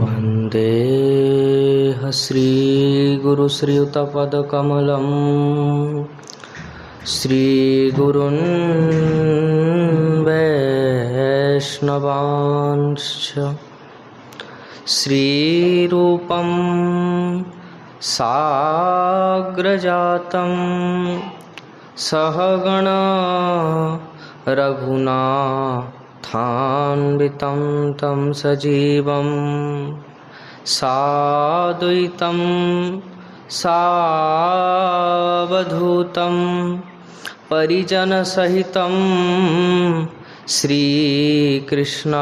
वन्देह श्रीगुरुश्रीयुतपदकमलं श्रीगुरुन् वैष्णवांश्च श्रीरूपं साग्रजातं सहगण रघुनाथान्वितं तं सजीवं साद्वैतं सावधूतं परिजनसहितं श्रीकृष्ण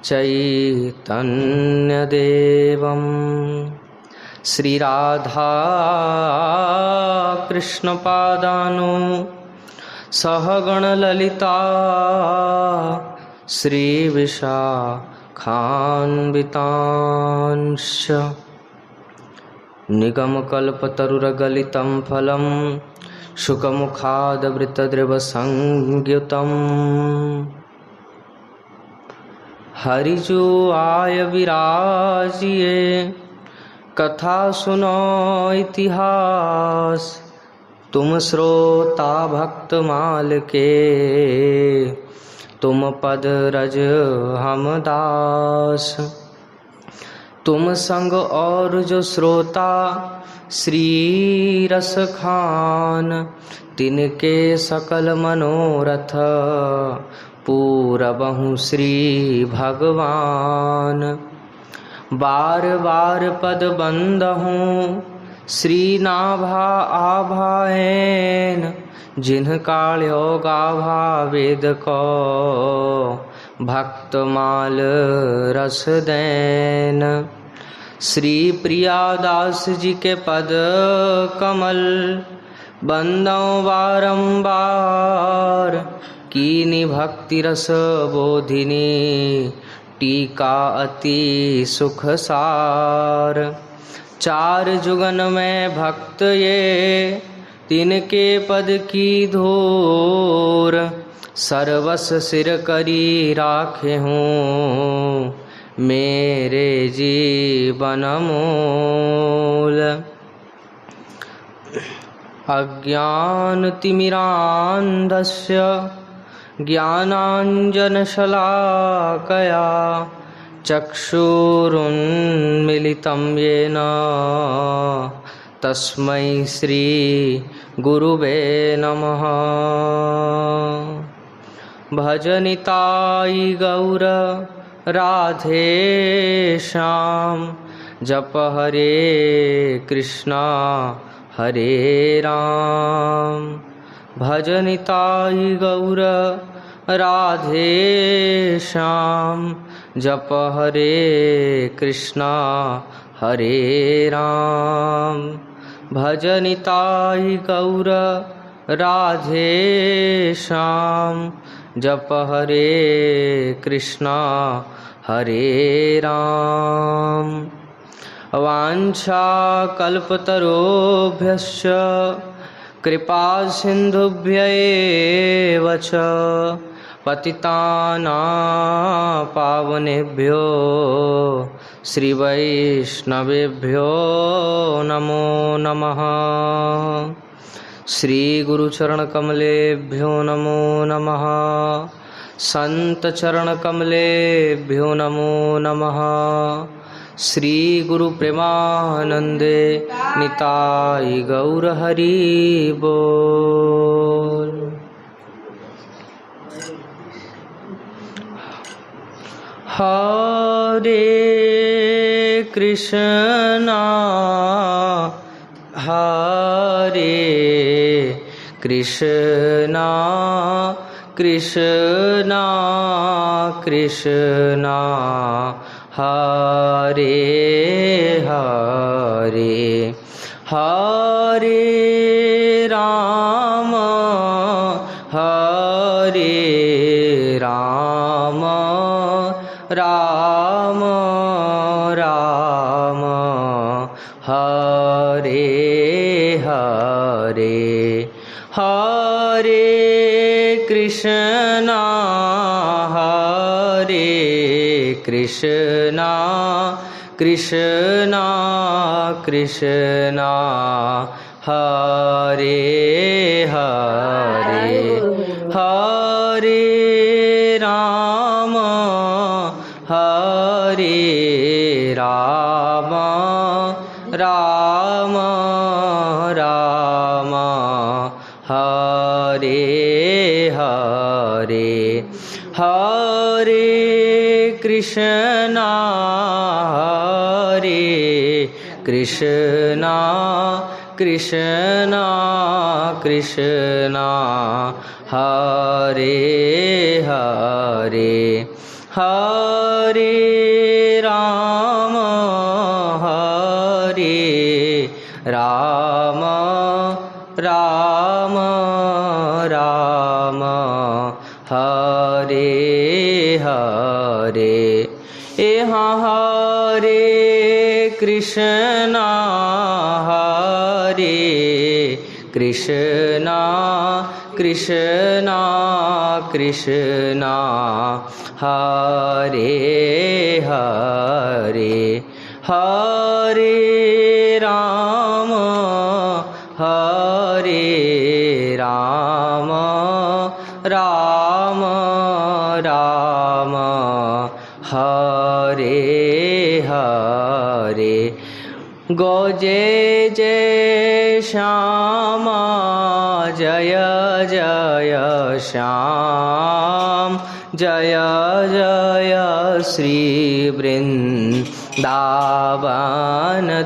चैतन्यदेवं श्रीराधा कृष्णपादानो सहगणललिता श्रीविशाखान्वितांश्च निगमकल्पतरुर्गलितं फलं शुकमुखादमृतद्रवसंयुतं हरिजो आय विराजिए कथा सुनो इतिहास तुम श्रोता भक्तमाल के तुम पद रज हम दास तुम संग और जो श्रोता श्री रस खान तिनके सकल मनोरथ पूरबहु श्री भगवान बार बार पद बंदहूँ श्रीनाभा आभाएन जिनका गाभा वेद को भक्तमाल रस दैन श्री प्रियादास जी के पद कमल बंदों बारंबार कीनी भक्ति रस बोधिनी टीका अति सुख सार चार जुगन में भक्त ये तिनके पद की धूर सर्वस सिर करी राखे हूँ मेरे जीवन मूल अज्ञान तिमिरान्धस्य ज्ञानाञ्जनशलाकया चक्षुरुन्मिलितं येन तस्मै श्री गुरुवे नमः भजनिताई गौर राधे श्याम जप हरे कृष्णा हरे राम भजनिताई गौर राधे श्याम जप हरे कृष्णा हरे राम भजनिताई गौर राधे श्याम जप हरे कृष्णा हरे राम वाञ्छा कल्पतरोभ्यश्च कृपा सिन्धुभ्यैव च पतितानां पावनेभ्यो श्रीवैष्णवेभ्यो नमो नमः श्रीगुरुचरणकमलेभ्यो नमो नमः सन्तचरणकमलेभ्यो नमो नमः श्री गुरु प्रेमानंदे निताई गौर हरि बोल। हरे कृष्णा कृष्णा कृष्णा कृष्णा हरे हरे हरे राम राम राम हरे हरे हरे कृष्णा कृष्णा कृष्णा कृष्णा हरे हरे हरे राम राम राम हरे हरे हरे कृष्णा कृष्णा कृष्णा कृष्णा हरे हरे हरे राम राम राम हरे हरे यहाँ हरे कृष्णा कृष्णा कृष्णा कृष्णा हरे हरे हरे राम राम राम हरे हरे गो जय जय श्यामा जय जय श्याम जय जय श्री वृंदावन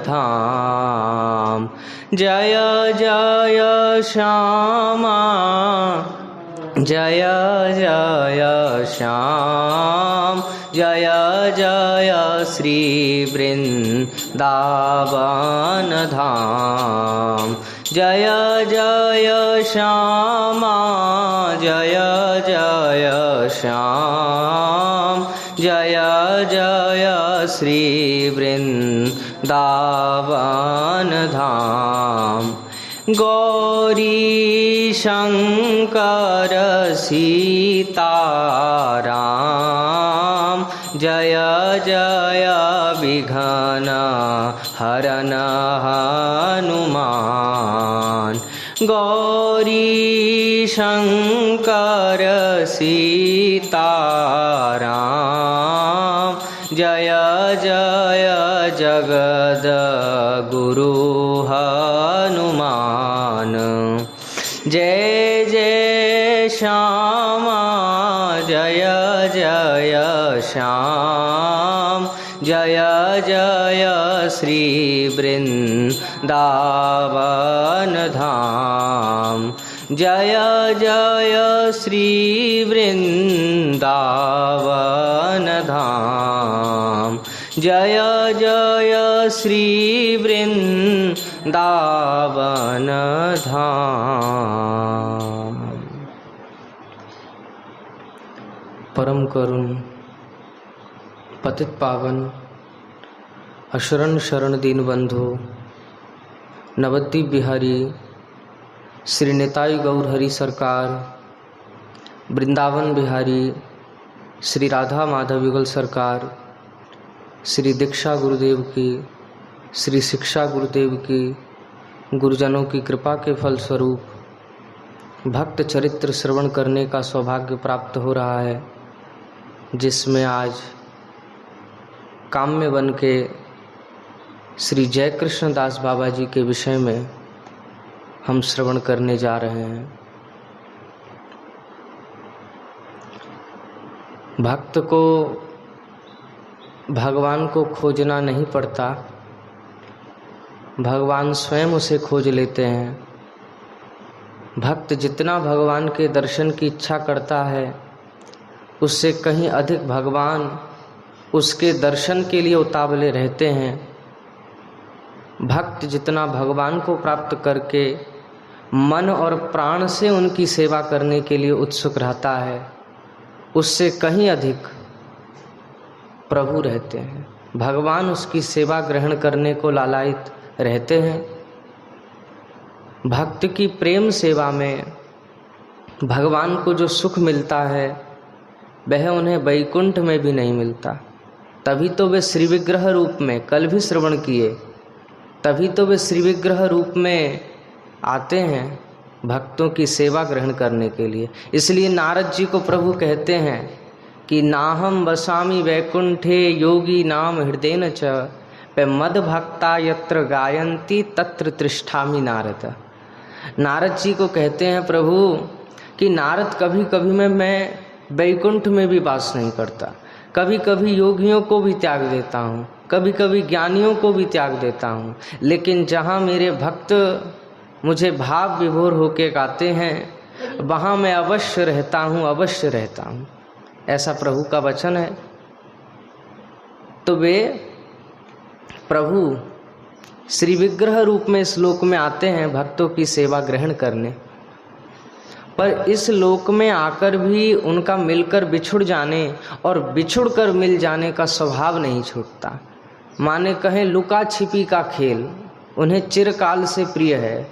धाम जय जय श्यामा जय जय श्याम जय जय श्री वृंदावन धाम जय जय श्यामा जय जय श्याम जय जय श्री वृंदावन धाम गौरी शंकर सीताराम जय जय विघ्न हरन हनुमान गौरी शंकर सीताराम जय जय जगद गुरु हनुमान जय जय श्यामा जय जय श्याम जय जय श्री वृंदावन धाम जय जय श्री वृंदावन धाम जय जय श्री वृंदावन धाम। परम करुण पतित पावन अशरण शरण दीन बंधु नवद्वीप बिहारी श्री निताई गौर हरि सरकार वृंदावन बिहारी श्री राधा माधव युगल सरकार श्री दीक्षा गुरुदेव की श्री शिक्षा गुरुदेव की गुरुजनों की कृपा के फलस्वरूप भक्त चरित्र श्रवण करने का सौभाग्य प्राप्त हो रहा है, जिसमें आज काम्य बन के श्री जय कृष्ण दास बाबा जी के विषय में हम श्रवण करने जा रहे हैं। भक्त को भगवान को खोजना नहीं पड़ता, भगवान स्वयं उसे खोज लेते हैं। भक्त जितना भगवान के दर्शन की इच्छा करता है, उससे कहीं अधिक भगवान उसके दर्शन के लिए उतावले रहते हैं। भक्त जितना भगवान को प्राप्त करके मन और प्राण से उनकी सेवा करने के लिए उत्सुक रहता है, उससे कहीं अधिक प्रभु रहते हैं। भगवान उसकी सेवा ग्रहण करने को लालायित रहते हैं। भक्त की प्रेम सेवा में भगवान को जो सुख मिलता है, वह उन्हें वैकुंठ में भी नहीं मिलता। तभी तो वे श्री विग्रह रूप में, कल भी श्रवण किए, तभी तो वे श्री विग्रह रूप में आते हैं भक्तों की सेवा ग्रहण करने के लिए। इसलिए नारद जी को प्रभु कहते हैं कि नाहम वसामि वैकुंठे योगी नाम हृदयेन च पे मद भक्ता यत्र गायन्ति तत्र तिष्ठामि नारद। नारद जी को कहते हैं प्रभु कि नारद कभी कभी मैं वैकुंठ में भी वास नहीं करता, कभी कभी योगियों को भी त्याग देता हूँ, कभी कभी ज्ञानियों को भी त्याग देता हूँ, लेकिन जहाँ मेरे भक्त मुझे भाव विभोर होके गाते हैं वहाँ मैं अवश्य रहता हूँ, अवश्य रहता हूँ। ऐसा प्रभु का वचन है। तो वे प्रभु श्री विग्रह रूप में इस लोक में आते हैं भक्तों की सेवा ग्रहण करने, पर इस लोक में आकर भी उनका मिलकर बिछुड़ जाने और बिछुड़ कर मिल जाने का स्वभाव नहीं छूटता। माने कहें लुका छिपी का खेल उन्हें चिरकाल से प्रिय है।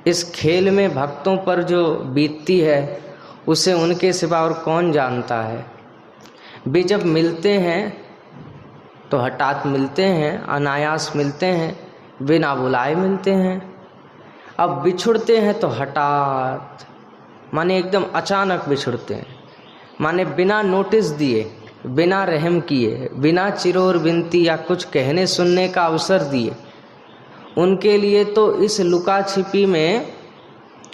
इस खेल में भक्तों पर जो बीतती है उसे उनके सिवा और कौन जानता है। वे जब मिलते हैं तो हठात मिलते हैं, अनायास मिलते हैं, बिना बुलाए मिलते हैं। अब बिछुड़ते हैं तो हठात, माने एकदम अचानक बिछुड़ते हैं, माने बिना नोटिस दिए, बिना रहम किए, बिना चिरोर विनती या कुछ कहने सुनने का अवसर दिए। उनके लिए तो इस लुका छिपी में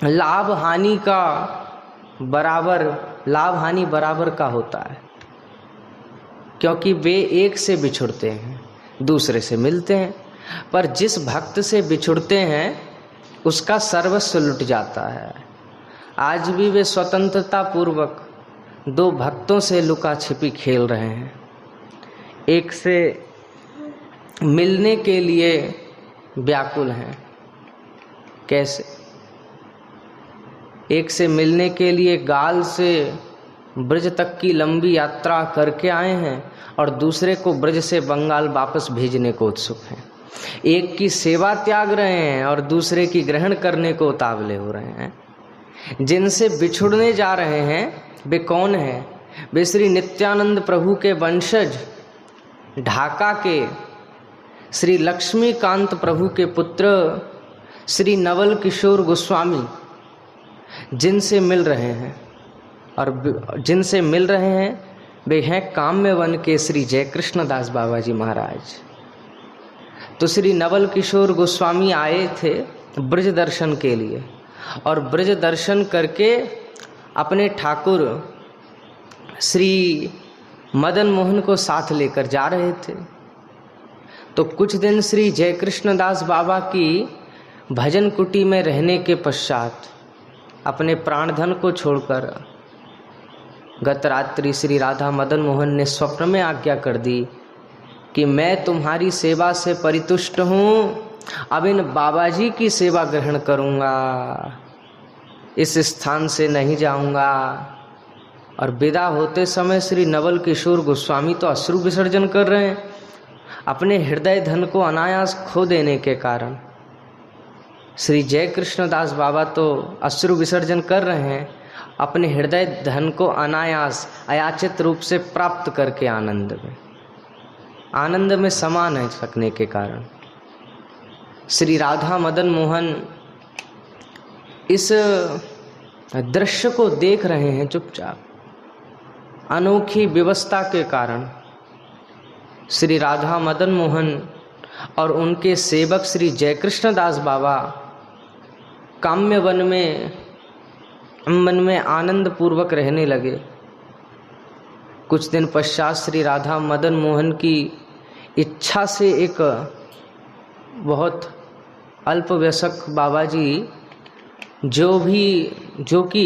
लाभ हानि बराबर का होता है, क्योंकि वे एक से बिछुड़ते हैं, दूसरे से मिलते हैं। पर जिस भक्त से बिछुड़ते हैं उसका सर्वस्व लुट जाता है। आज भी वे स्वतंत्रता पूर्वक दो भक्तों से लुका छिपी खेल रहे हैं। एक से मिलने के लिए व्याकुल हैं। कैसे? एक से मिलने के लिए गाल से ब्रज तक की लंबी यात्रा करके आए हैं और दूसरे को ब्रज से बंगाल वापस भेजने को उत्सुक हैं। एक की सेवा त्याग रहे हैं और दूसरे की ग्रहण करने को उतावले हो रहे हैं। जिनसे बिछुड़ने जा रहे हैं वे कौन हैं? वे श्री नित्यानंद प्रभु के वंशज, ढाका के श्री लक्ष्मीकांत प्रभु के पुत्र श्री नवल किशोर गोस्वामी जिनसे मिल रहे हैं। और जिनसे मिल रहे हैं वे हैं काम्य वन के श्री जय कृष्ण दास बाबा जी महाराज। तो श्री नवल किशोर गोस्वामी आए थे ब्रज दर्शन के लिए और ब्रज दर्शन करके अपने ठाकुर श्री मदन मोहन को साथ लेकर जा रहे थे। तो कुछ दिन श्री जय कृष्ण दास बाबा की भजन कुटी में रहने के पश्चात अपने प्राणधन को छोड़कर गत रात्रि श्री राधा मदन मोहन ने स्वप्न में आज्ञा कर दी कि मैं तुम्हारी सेवा से परितुष्ट हूँ, अब इन बाबा जी की सेवा ग्रहण करूँगा, इस स्थान से नहीं जाऊँगा। और विदा होते समय श्री नवल किशोर गोस्वामी तो अश्रु विसर्जन कर रहे हैं अपने हृदय धन को अनायास खो देने के कारण। श्री जय कृष्ण दास बाबा तो अश्रु विसर्जन कर रहे हैं अपने हृदय धन को अनायास अयाचित रूप से प्राप्त करके आनंद में समा नहीं सकने के कारण। श्री राधा मदन मोहन इस दृश्य को देख रहे हैं चुपचाप। अनोखी व्यवस्था के कारण श्री राधा मदन मोहन और उनके सेवक श्री जय कृष्ण दास बाबा काम्य वन में मन में आनंद पूर्वक रहने लगे। कुछ दिन पश्चात श्री राधा मदन मोहन की इच्छा से एक बहुत अल्पवयस्क बाबा जी जो कि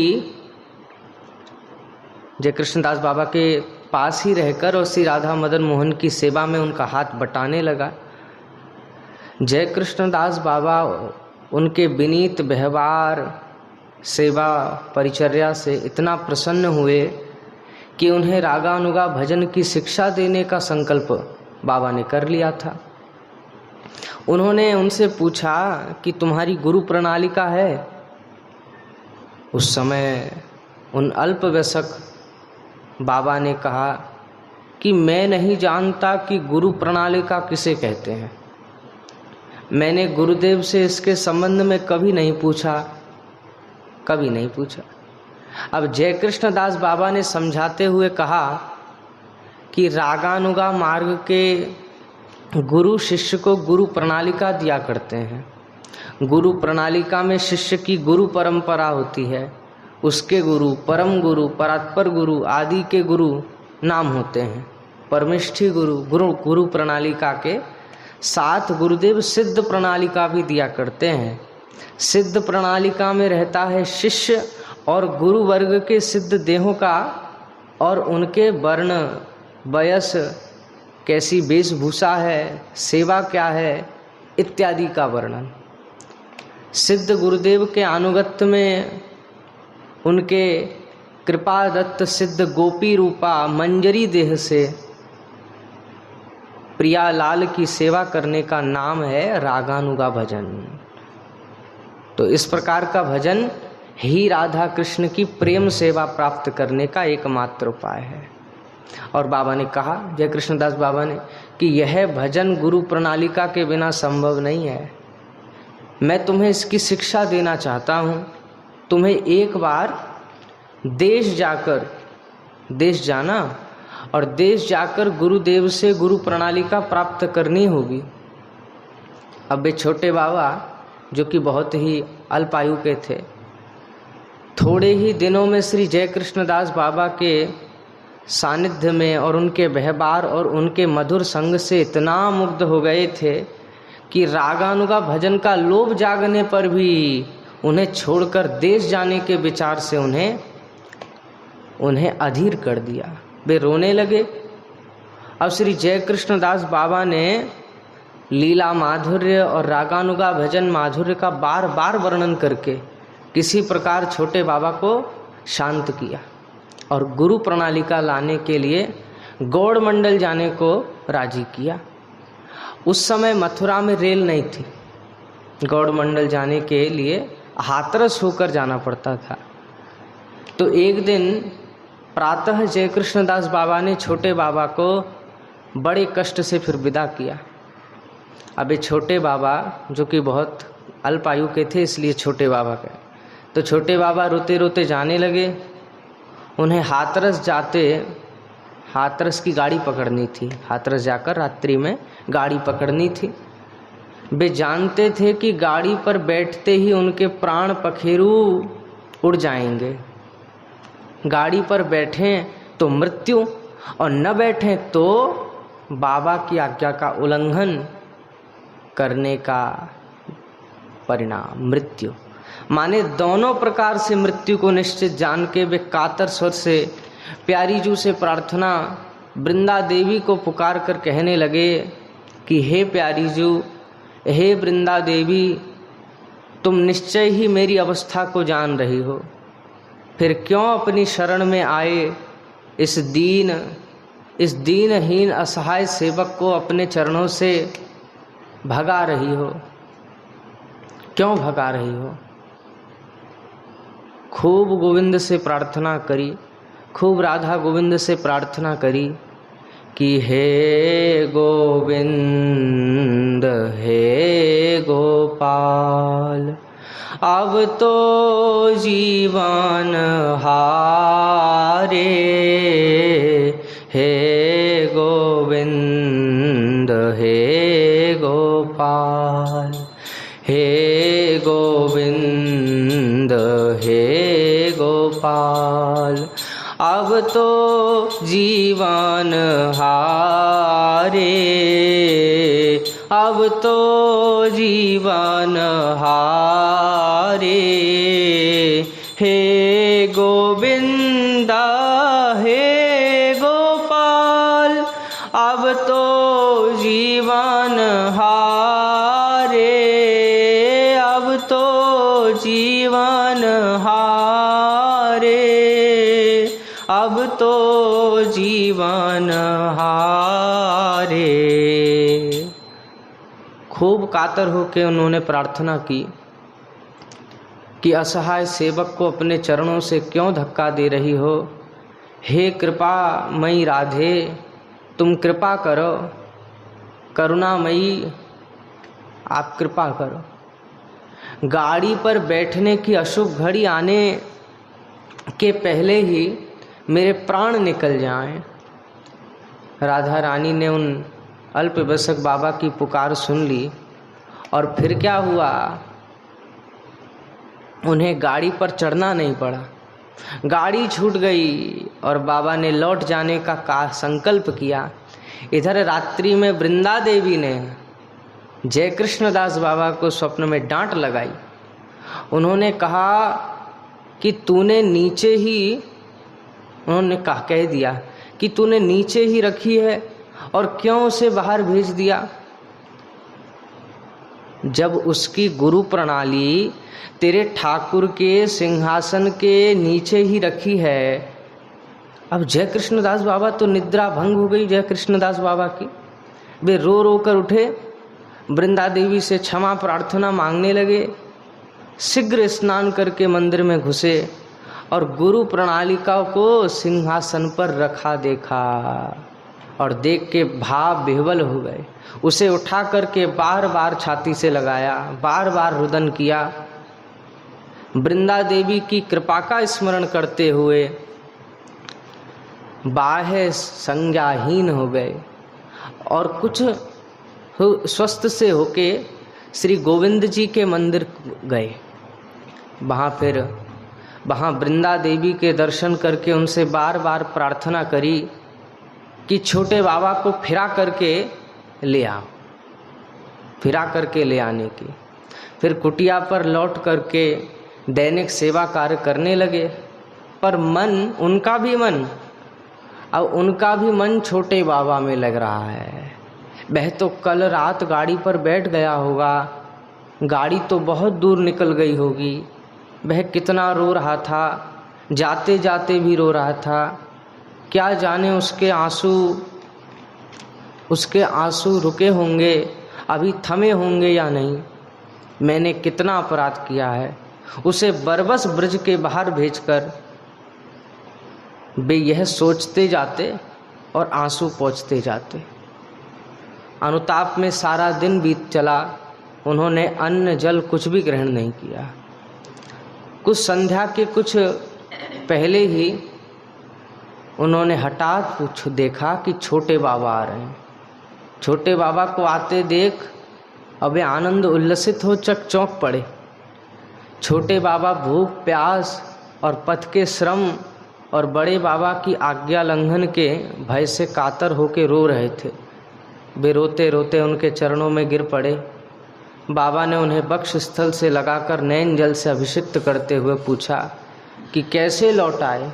जय कृष्णदास बाबा के पास ही रहकर और श्री राधा मदन मोहन की सेवा में उनका हाथ बटाने लगा। जय कृष्णदास बाबा उनके विनीत व्यवहार, सेवा, परिचर्या से इतना प्रसन्न हुए कि उन्हें रागानुगा भजन की शिक्षा देने का संकल्प बाबा ने कर लिया था। उन्होंने उनसे पूछा कि तुम्हारी गुरु प्रणालिका है? उस समय उन अल्पवयस्क बाबा ने कहा कि मैं नहीं जानता कि गुरु प्रणालिका किसे कहते हैं। मैंने गुरुदेव से इसके संबंध में कभी नहीं पूछा। अब जय कृष्ण दास बाबा ने समझाते हुए कहा कि रागानुगा मार्ग के गुरु शिष्य को गुरु प्रणालिका दिया करते हैं। गुरु प्रणालिका में शिष्य की गुरु परंपरा होती है, उसके गुरु, परम गुरु, परात्पर गुरु आदि के गुरु नाम होते हैं। परमिष्ठी गुरु प्रणालिका के साथ गुरुदेव सिद्ध प्रणालिका भी दिया करते हैं। सिद्ध प्रणालिका में रहता है शिष्य और गुरु वर्ग के सिद्ध देहों का और उनके वर्ण, वयस, कैसी वेशभूषा है, सेवा क्या है इत्यादि का वर्णन। सिद्ध गुरुदेव के अनुगत्य में उनके कृपा दत्त सिद्ध गोपी रूपा मंजरी देह से प्रियालाल की सेवा करने का नाम है रागानुगा भजन। तो इस प्रकार का भजन ही राधा कृष्ण की प्रेम सेवा प्राप्त करने का एकमात्र उपाय है। और बाबा ने कहा, जय कृष्णदास बाबा ने, कि यह भजन गुरु प्रणालिका के बिना संभव नहीं है। मैं तुम्हें इसकी शिक्षा देना चाहता हूँ। तुम्हें एक बार देश जाना और देश जाकर गुरुदेव से गुरु प्रणालिका प्राप्त करनी होगी। अब वे छोटे बाबा जो कि बहुत ही अल्पायु के थे, थोड़े ही दिनों में श्री जय कृष्णदास बाबा के सानिध्य में और उनके व्यवहार और उनके मधुर संग से इतना मुग्ध हो गए थे कि रागानुगा भजन का लोभ जागने पर भी उन्हें छोड़कर देश जाने के विचार से उन्हें अधीर कर दिया। वे रोने लगे। अब श्री जय कृष्णदास बाबा ने लीला माधुर्य और रागानुगा भजन माधुर्य का बार बार वर्णन करके किसी प्रकार छोटे बाबा को शांत किया और गुरु प्रणालिका लाने के लिए गौड़ मंडल जाने को राजी किया। उस समय मथुरा में रेल नहीं थी। गौड़ मंडल जाने के लिए हाथरस होकर जाना पड़ता था। तो एक दिन प्रातः जय कृष्णदास बाबा ने छोटे बाबा को बड़े कष्ट से फिर विदा किया। अब ये छोटे बाबा जो कि बहुत अल्पायु के थे, इसलिए छोटे बाबा कहे, तो छोटे बाबा रोते रोते जाने लगे। उन्हें हाथरस की गाड़ी पकड़नी थी। हाथरस जाकर रात्रि में गाड़ी पकड़नी थी। वे जानते थे कि गाड़ी पर बैठते ही उनके प्राण पखेरु उड़ जाएंगे। गाड़ी पर बैठें तो मृत्यु और न बैठें तो बाबा की आज्ञा का उल्लंघन करने का परिणाम मृत्यु। माने दोनों प्रकार से मृत्यु को निश्चित जान के वे कातर स्वर से प्यारी जू से प्रार्थना वृंदा देवी को पुकार कर कहने लगे कि हे प्यारी जू, हे वृंदा देवी, तुम निश्चय ही मेरी अवस्था को जान रही हो, फिर क्यों अपनी शरण में आए इस दीनहीन असहाय सेवक को अपने चरणों से भगा रही हो? क्यों भगा रही हो? खूब गोविंद से प्रार्थना करी, खूब राधा गोविंद से प्रार्थना करी कि हे गोविंद, हे गोपाल, अब तो जीवन हारे। हे गोविंद, हे गोपाल, हे गोविंद, हे गोपाल, अब तो जीवन हारे, अब तो जीवन हारे। हे गोविंदा, हे गोपाल, अब तो जीवन हारे, अब तो जीवन हारे, अब तो जीवन हारे। खूब कातर होकर उन्होंने प्रार्थना की कि असहाय सेवक को अपने चरणों से क्यों धक्का दे रही हो? हे कृपा मई राधे, तुम कृपा करो, करुणामयी आप कृपा करो। गाड़ी पर बैठने की अशुभ घड़ी आने के पहले ही मेरे प्राण निकल जाएं। राधा रानी ने उन अल्पवयस्क बाबा की पुकार सुन ली और फिर क्या हुआ, उन्हें गाड़ी पर चढ़ना नहीं पड़ा। गाड़ी छूट गई और बाबा ने लौट जाने का संकल्प किया। इधर रात्रि में वृंदा देवी ने जय कृष्णदास बाबा को स्वप्न में डांट लगाई। उन्होंने कहा कि तूने नीचे ही, उन्होंने कह दिया कि तूने नीचे ही रखी है और क्यों उसे बाहर भेज दिया। जब उसकी गुरु प्रणाली तेरे ठाकुर के सिंहासन के नीचे ही रखी है। अब जय कृष्णदास बाबा तो निद्रा भंग हो गई जय कृष्णदास बाबा की। वे रो रो कर उठे, वृंदा देवी से क्षमा प्रार्थना मांगने लगे, शीघ्र स्नान करके मंदिर में घुसे और गुरु प्रणालिका को सिंहासन पर रखा देखा और देख के भाव विह्वल हो गए। उसे उठा करके बार बार छाती से लगाया, बार बार रुदन किया। वृंदा देवी की कृपा का स्मरण करते हुए बाह्य संज्ञाहीन हो गए और कुछ स्वस्थ से होके श्री गोविंद जी के मंदिर गए। वहाँ वृंदा देवी के दर्शन करके उनसे बार बार प्रार्थना करी कि छोटे बाबा को फिरा करके ले आओ, फिरा करके ले आने की। फिर कुटिया पर लौट करके दैनिक सेवा कार्य करने लगे। पर उनका भी मन छोटे बाबा में लग रहा है। वह तो कल रात गाड़ी पर बैठ गया होगा, गाड़ी तो बहुत दूर निकल गई होगी। वह कितना रो रहा था, जाते जाते भी रो रहा था। क्या जाने उसके आंसू रुके होंगे, अभी थमे होंगे या नहीं। मैंने कितना अपराध किया है। उसे बरबस ब्रज के बाहर भेजकर वे यह सोचते जाते और आंसू पोंछते जाते। अनुताप में सारा दिन बीत चला। उन्होंने अन्न जल कुछ भी ग्रहण नहीं किया। कुछ संध्या के कुछ पहले ही उन्होंने हठात देखा कि छोटे बाबा आ रहे हैं। छोटे बाबा को आते देख अब वे आनंद उल्लसित हो चौंक पड़े। छोटे बाबा भूख प्यास और पथ के श्रम और बड़े बाबा की आज्ञा लंघन के भय से कातर होकर रो रहे थे। वे रोते रोते उनके चरणों में गिर पड़े। बाबा ने उन्हें वक्ष स्थल से लगाकर नैन जल से अभिषिक्त करते हुए पूछा कि कैसे लौट आए।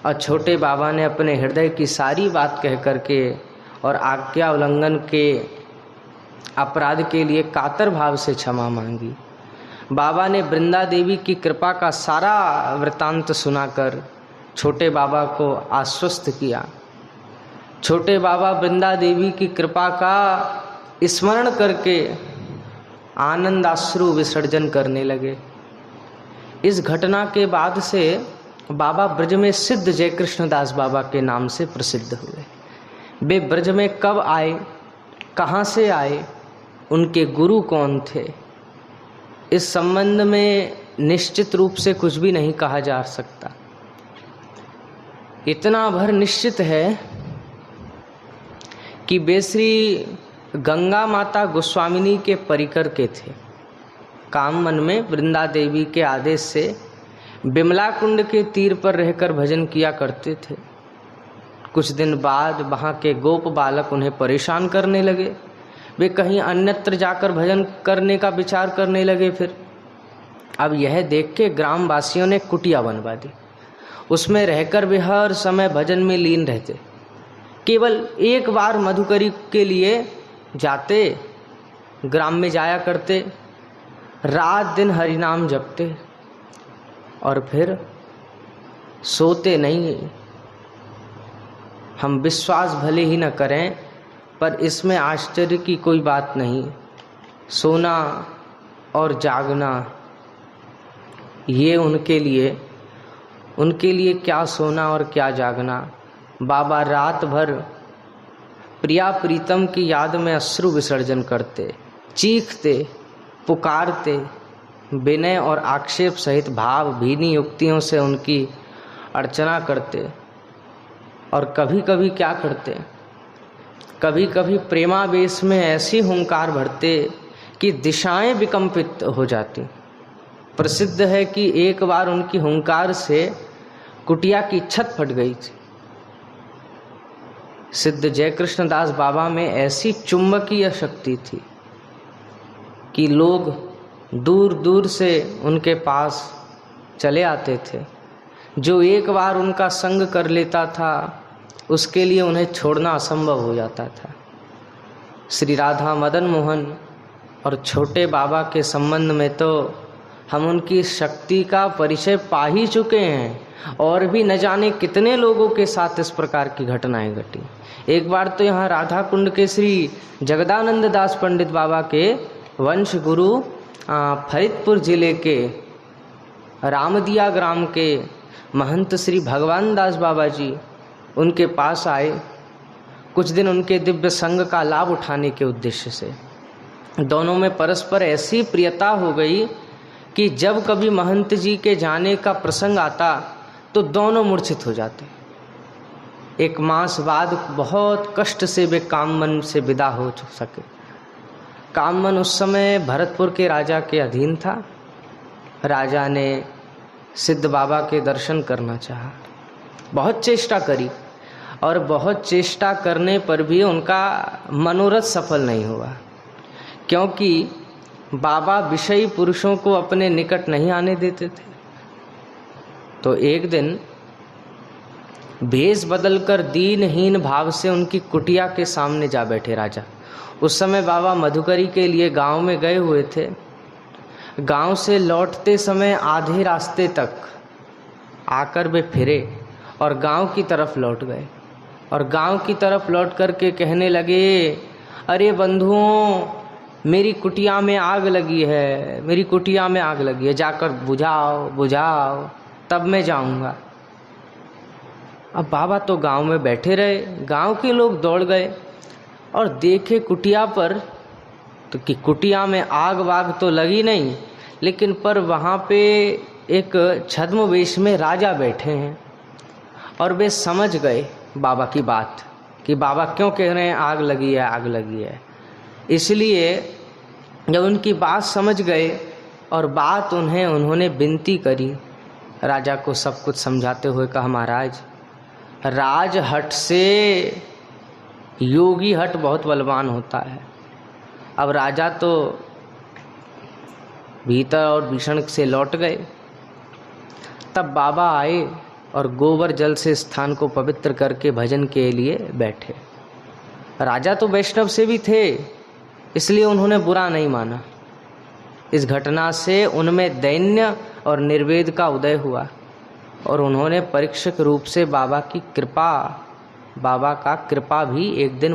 और छोटे बाबा ने अपने हृदय की सारी बात कह करके और आज्ञा उल्लंघन के अपराध के लिए कातर भाव से क्षमा मांगी। बाबा ने वृंदा देवी की कृपा का सारा वृतांत सुनाकर छोटे बाबा को आश्वस्त किया। छोटे बाबा वृंदा देवी की कृपा का स्मरण करके आनंदाश्रु विसर्जन करने लगे। इस घटना के बाद से बाबा ब्रज में सिद्ध जय कृष्णदास बाबा के नाम से प्रसिद्ध हुए। वे ब्रज में कब आए, कहाँ से आए, उनके गुरु कौन थे, इस संबंध में निश्चित रूप से कुछ भी नहीं कहा जा सकता। इतना भर निश्चित है कि वे श्री गंगा माता गोस्वामिनी के परिकर के थे। काममन में वृंदा देवी के आदेश से बिमला कुंड के तीर पर रहकर भजन किया करते थे। कुछ दिन बाद वहाँ के गोप बालक उन्हें परेशान करने लगे। वे कहीं अन्यत्र जाकर भजन करने का विचार करने लगे। फिर अब यह देख के ग्रामवासियों ने कुटिया बनवा दी। उसमें रहकर वे हर समय भजन में लीन रहते। केवल एक बार मधुकरी के लिए जाते, ग्राम में जाया करते, रात दिन हरिनाम जपते और फिर सोते नहीं। हम विश्वास भले ही न करें, पर इसमें आश्चर्य की कोई बात नहीं। सोना और जागना ये उनके लिए क्या सोना और क्या जागना। बाबा रात भर प्रिया प्रीतम की याद में अश्रु विसर्जन करते, चीखते, पुकारते, विनय और आक्षेप सहित भाव भीनी युक्तियों से उनकी अर्चना करते। और कभी कभी क्या करते, कभी कभी प्रेमावेश में ऐसी हुंकार भरते कि दिशाएं विकंपित हो जाती। प्रसिद्ध है कि एक बार उनकी हुंकार से कुटिया की छत फट गई थी। सिद्ध जयकृष्ण दास बाबा में ऐसी चुंबकीय शक्ति थी कि लोग दूर दूर से उनके पास चले आते थे। जो एक बार उनका संग कर लेता था उसके लिए उन्हें छोड़ना असंभव हो जाता था। श्री राधा मदन मोहन और छोटे बाबा के संबंध में तो हम उनकी शक्ति का परिचय पा ही चुके हैं, और भी न जाने कितने लोगों के साथ इस प्रकार की घटनाएं घटी। एक बार तो यहाँ राधा कुंड के श्री जगदानंद दास पंडित बाबा के वंश गुरु फरीदपुर जिले के रामदिया ग्राम के महंत श्री भगवान दास बाबा जी उनके पास आए, कुछ दिन उनके दिव्य संग का लाभ उठाने के उद्देश्य से। दोनों में परस्पर ऐसी प्रियता हो गई कि जब कभी महंत जी के जाने का प्रसंग आता तो दोनों मूर्छित हो जाते। एक मास बाद बहुत कष्ट से वे काममन से विदा हो सके। काममन उस समय भरतपुर के राजा के अधीन था। राजा ने सिद्ध बाबा के दर्शन करना चाहा, बहुत चेष्टा करी, और बहुत चेष्टा करने पर भी उनका मनोरथ सफल नहीं हुआ, क्योंकि बाबा विषयी पुरुषों को अपने निकट नहीं आने देते थे। तो एक दिन भेष बदलकर दीनहीन भाव से उनकी कुटिया के सामने जा बैठे राजा। उस समय बाबा मधुकरी के लिए गांव में गए हुए थे। गांव से लौटते समय आधे रास्ते तक आकर वे फिरे और गांव की तरफ लौट गए, और गांव की तरफ लौट कर के कहने लगे, अरे बंधुओं, मेरी कुटिया में आग लगी है, मेरी कुटिया में आग लगी है, जाकर बुझाओ बुझाओ, तब मैं जाऊंगा। अब बाबा तो गांव में बैठे रहे। गांव के लोग दौड़ गए और देखे कुटिया पर, तो कि कुटिया में आग वाग तो लगी नहीं, लेकिन पर वहाँ पे एक छद्मवेश में राजा बैठे हैं। और वे समझ गए बाबा की बात कि बाबा क्यों कह रहे हैं आग लगी है, आग लगी है। इसलिए जब उनकी बात समझ गए और बात उन्होंने विनती करी, राजा को सब कुछ समझाते हुए कहा, महाराज, राज हट से योगी हट बहुत बलवान होता है। अब राजा तो भीतर और भीषण से लौट गए। तब बाबा आए और गोबर जल से स्थान को पवित्र करके भजन के लिए बैठे। राजा तो वैष्णव से भी थे, इसलिए उन्होंने बुरा नहीं माना। इस घटना से उनमें दैन्य और निर्वेद का उदय हुआ, और उन्होंने परीक्षक रूप से बाबा का कृपा भी एक दिन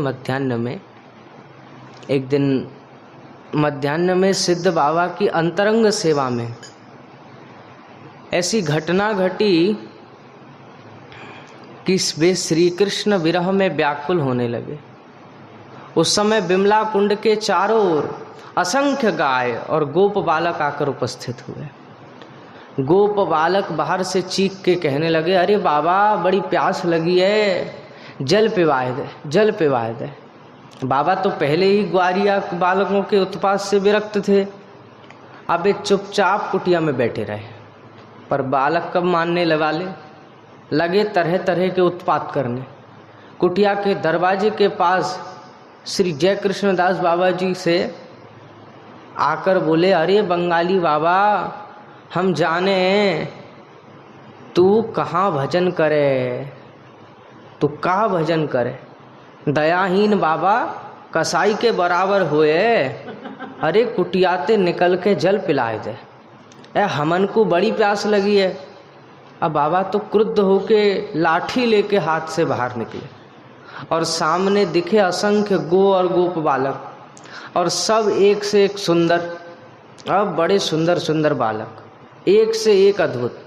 मध्याह्न में सिद्ध बाबा की अंतरंग सेवा में ऐसी घटना घटी कि वे श्री कृष्ण विरह में व्याकुल होने लगे। उस समय बिमला कुंड के चारों ओर असंख्य गाय और गोप बालक आकर उपस्थित हुए। गोप बालक बाहर से चीख के कहने लगे, अरे बाबा, बड़ी प्यास लगी है, जल पिवाए दे, जल पिवाए दे। बाबा तो पहले ही ग्वारिया बालकों के उत्पात से विरक्त थे। अब वे चुपचाप कुटिया में बैठे रहे, पर बालक कब मानने लगे तरह तरह के उत्पात करने। कुटिया के दरवाजे के पास श्री जय कृष्ण दास बाबा जी से आकर बोले, अरे बंगाली बाबा, हम जाने तू कहाँ भजन करे, तू कहाँ भजन करे, दयाहीन बाबा कसाई के बराबर हुए, अरे कुटियाते निकल के जल पिलाए दे, हमन को बड़ी प्यास लगी है। अब बाबा तो क्रुद्ध होके लाठी लेके हाथ से बाहर निकले, और सामने दिखे असंख्य गो और गोप बालक, और सब एक से एक सुंदर, अब बड़े सुंदर सुंदर बालक, एक से एक अद्भुत।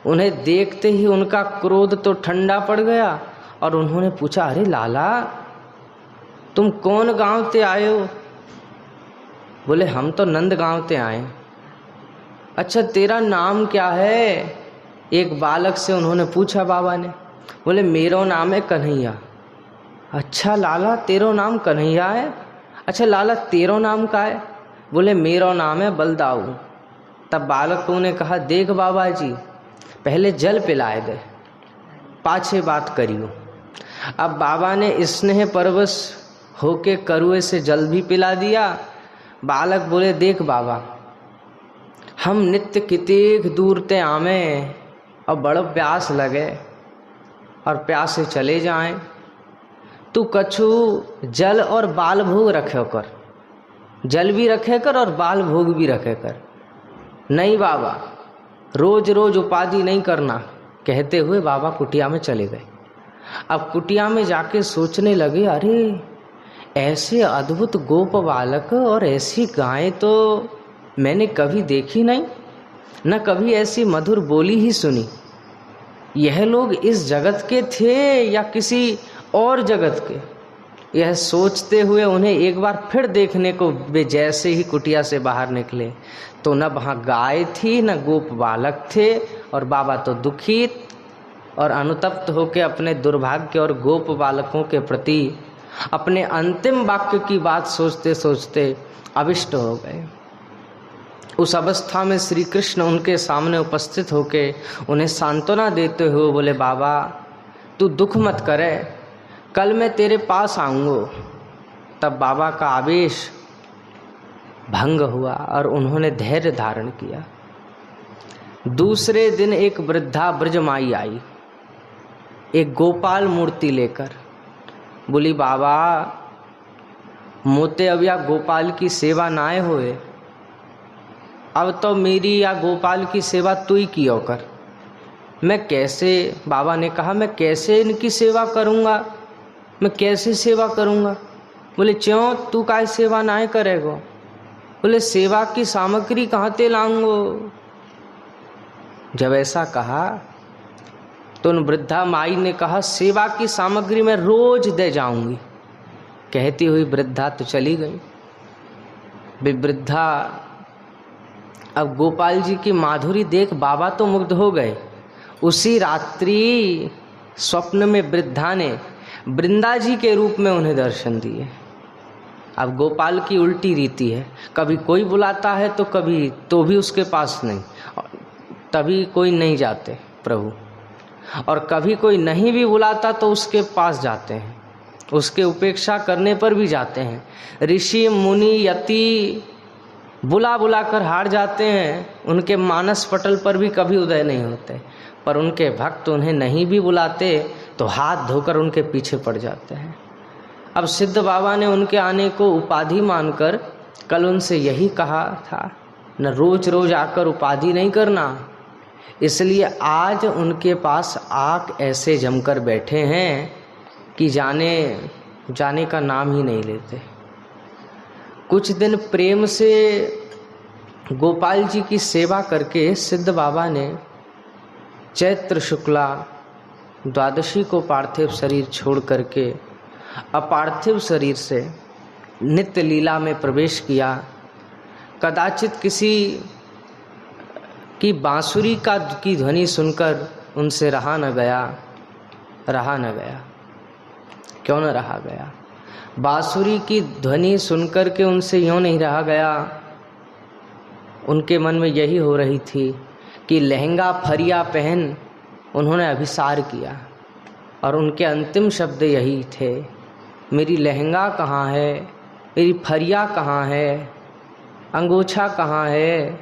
उन्हें देखते ही उनका क्रोध तो ठंडा पड़ गया, और उन्होंने पूछा, अरे लाला, तुम कौन गांव ते आए हो? बोले हम तो नंद गांव ते आए। अच्छा तेरा नाम क्या है? एक बालक से उन्होंने पूछा बाबा ने। बोले मेरा नाम है कन्हैया। अच्छा लाला तेरो नाम कन्हैया है? अच्छा लाला तेरो नाम का है? बोले मेरा नाम है बलदाऊ। तब बालकों ने कहा देख बाबा जी पहले जल पिलाए दे, पाछे बात करियो। अब बाबा ने स्नेह परवश होके करुए से जल भी पिला दिया। बालक बोले देख बाबा हम नित्य कितेक दूर ते आमे और बड़ो प्यास लगे और प्यासे चले जाएं, तू कछु जल और बाल भोग रखे कर, जल भी रखे कर और बाल भोग भी रखे कर। नहीं बाबा रोज रोज उपाधि नहीं करना, कहते हुए बाबा कुटिया में चले गए। अब कुटिया में जाके सोचने लगे अरे ऐसे अद्भुत गोप बालक और ऐसी गायें तो मैंने कभी देखी नहीं, न कभी ऐसी मधुर बोली ही सुनी। यह लोग इस जगत के थे या किसी और जगत के? यह सोचते हुए उन्हें एक बार फिर देखने को वे जैसे ही कुटिया से बाहर निकले तो न वहाँ गाय थी न गोप बालक थे, और बाबा तो दुखी और अनुतप्त होकर अपने दुर्भाग्य और गोप बालकों के प्रति अपने अंतिम वाक्य की बात सोचते सोचते अविष्ट हो गए। उस अवस्था में श्री कृष्ण उनके सामने उपस्थित होके उन्हें सांत्वना देते हुए बोले बाबा तू दुख मत करे, कल मैं तेरे पास आऊँगा। तब बाबा का आवेश भंग हुआ और उन्होंने धैर्य धारण किया। दूसरे दिन एक वृद्धा ब्रजमाई आई एक गोपाल मूर्ति लेकर। बोली बाबा मोते अब या गोपाल की सेवा नाए होए, अब तो मेरी या गोपाल की सेवा तू ही कियो कर। मैं कैसे, बाबा ने कहा मैं कैसे इनकी सेवा करूँगा, मैं कैसे सेवा करूँगा? बोले क्यों तू काय सेवा नाए करेगो? बोले सेवा की सामग्री कहाँ ते लाऊंगो? जब ऐसा कहा तो उन वृद्धा माई ने कहा सेवा की सामग्री मैं रोज दे जाऊंगी। कहती हुई वृद्धा तो चली गई। वे वृद्धा अब गोपाल जी की माधुरी देख बाबा तो मुग्ध हो गए। उसी रात्रि स्वप्न में वृद्धा ने वृंदा जी के रूप में उन्हें दर्शन दिए। अब गोपाल की उल्टी रीति है, कभी कोई बुलाता है तो कभी तो भी उसके पास नहीं, तभी कोई नहीं जाते प्रभु, और कभी कोई नहीं भी बुलाता तो उसके पास जाते हैं, उसके उपेक्षा करने पर भी जाते हैं। ऋषि मुनि यति बुला बुला कर हार जाते हैं, उनके मानस पटल पर भी कभी उदय नहीं होते, पर उनके भक्त उन्हें नहीं भी बुलाते तो हाथ धोकर उनके पीछे पड़ जाते हैं। अब सिद्ध बाबा ने उनके आने को उपाधि मानकर कल उनसे यही कहा था, न रोज रोज आकर उपाधि नहीं करना, इसलिए आज उनके पास आक ऐसे जमकर बैठे हैं कि जाने का नाम ही नहीं लेते। कुछ दिन प्रेम से गोपाल जी की सेवा करके सिद्ध बाबा ने चैत्र शुक्ला द्वादशी को पार्थिव शरीर छोड़ करके अपार्थिव शरीर से नित्य लीला में प्रवेश किया। कदाचित किसी की बांसुरी की ध्वनि सुनकर उनसे रहा न गया। क्यों न रहा गया? बांसुरी की ध्वनि सुनकर के उनसे यूँ नहीं रहा गया। उनके मन में यही हो रही थी कि लहंगा फरिया पहन उन्होंने अभिसार किया और उनके अंतिम शब्द यही थे, मेरी लहंगा कहाँ है, मेरी फरिया कहाँ है, अंगोछा कहाँ है?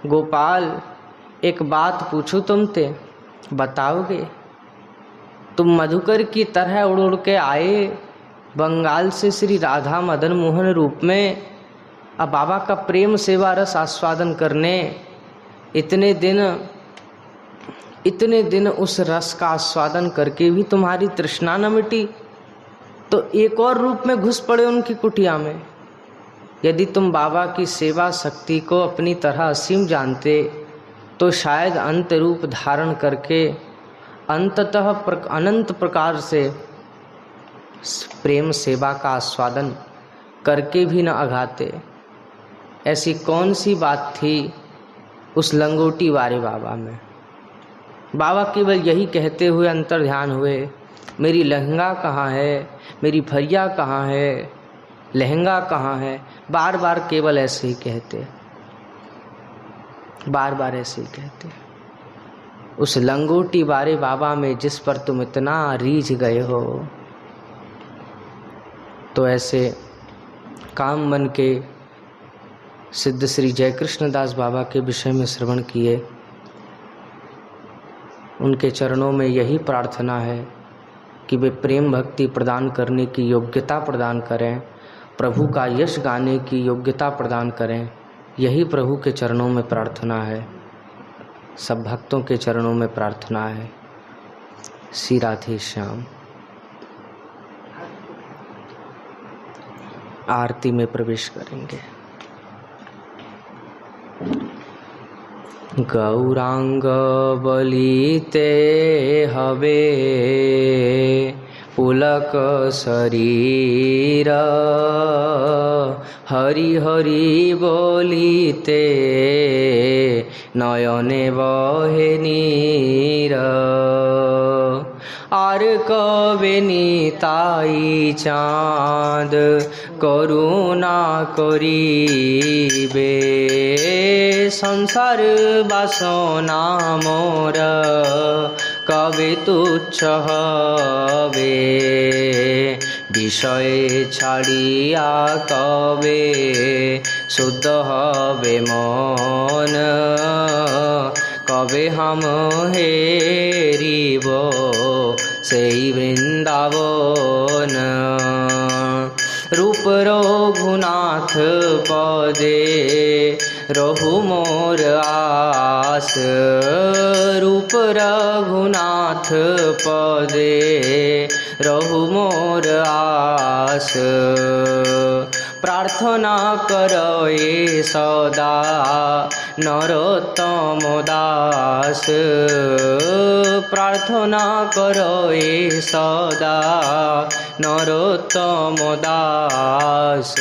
गोपाल एक बात पूछूं तुमसे, बताओगे? तुम मधुकर की तरह उड़ उड़ के आए बंगाल से श्री राधा मदन मोहन रूप में, अब बाबा का प्रेम सेवा रस आस्वादन करने। इतने दिन उस रस का आस्वादन करके भी तुम्हारी तृष्णा न मिटी, तो एक और रूप में घुस पड़े उनकी कुटिया में। यदि तुम बाबा की सेवा शक्ति को अपनी तरह असीम जानते तो शायद अंत रूप धारण करके अंततः अनंत प्रकार से प्रेम सेवा का आस्वादन करके भी न अघाते। ऐसी कौन सी बात थी उस लंगोटी वाले बाबा में। बाबा केवल यही कहते हुए अंतर ध्यान हुए, मेरी लहंगा कहाँ है, मेरी फरिया कहाँ है, लहंगा कहाँ है। बार बार केवल ऐसे ही कहते, बार बार ऐसे ही कहते। उस लंगोटी वाले बाबा में जिस पर तुम इतना रीझ गए हो, तो ऐसे काम बन के सिद्ध श्री जय कृष्णदास बाबा के विषय में श्रवण किए। उनके चरणों में यही प्रार्थना है कि वे प्रेम भक्ति प्रदान करने की योग्यता प्रदान करें, प्रभु का यश गाने की योग्यता प्रदान करें। यही प्रभु के चरणों में प्रार्थना है, सब भक्तों के चरणों में प्रार्थना है। श्री राधे श्याम। आरती में प्रवेश करेंगे। गौरांग बलिते हवे पुलक शरीर, हरि हरि बोलिते नयने बहे नीर। आर कबे निताई चाँद करुणा करिबे, संसार बासना मोर कबे तुच्छ हबे। विषय छाड़िया कबे शुद्ध हबे मन, कबे हम हेरिब सेई वृंदावन। रूप रघुनाथ पदे रहु मोर आस, रूप रघुनाथ पदे रहु मोर आस। प्रार्थना करए सदा नरोत्तम दास, प्रार्थना करए सदा नरोत्तम दास।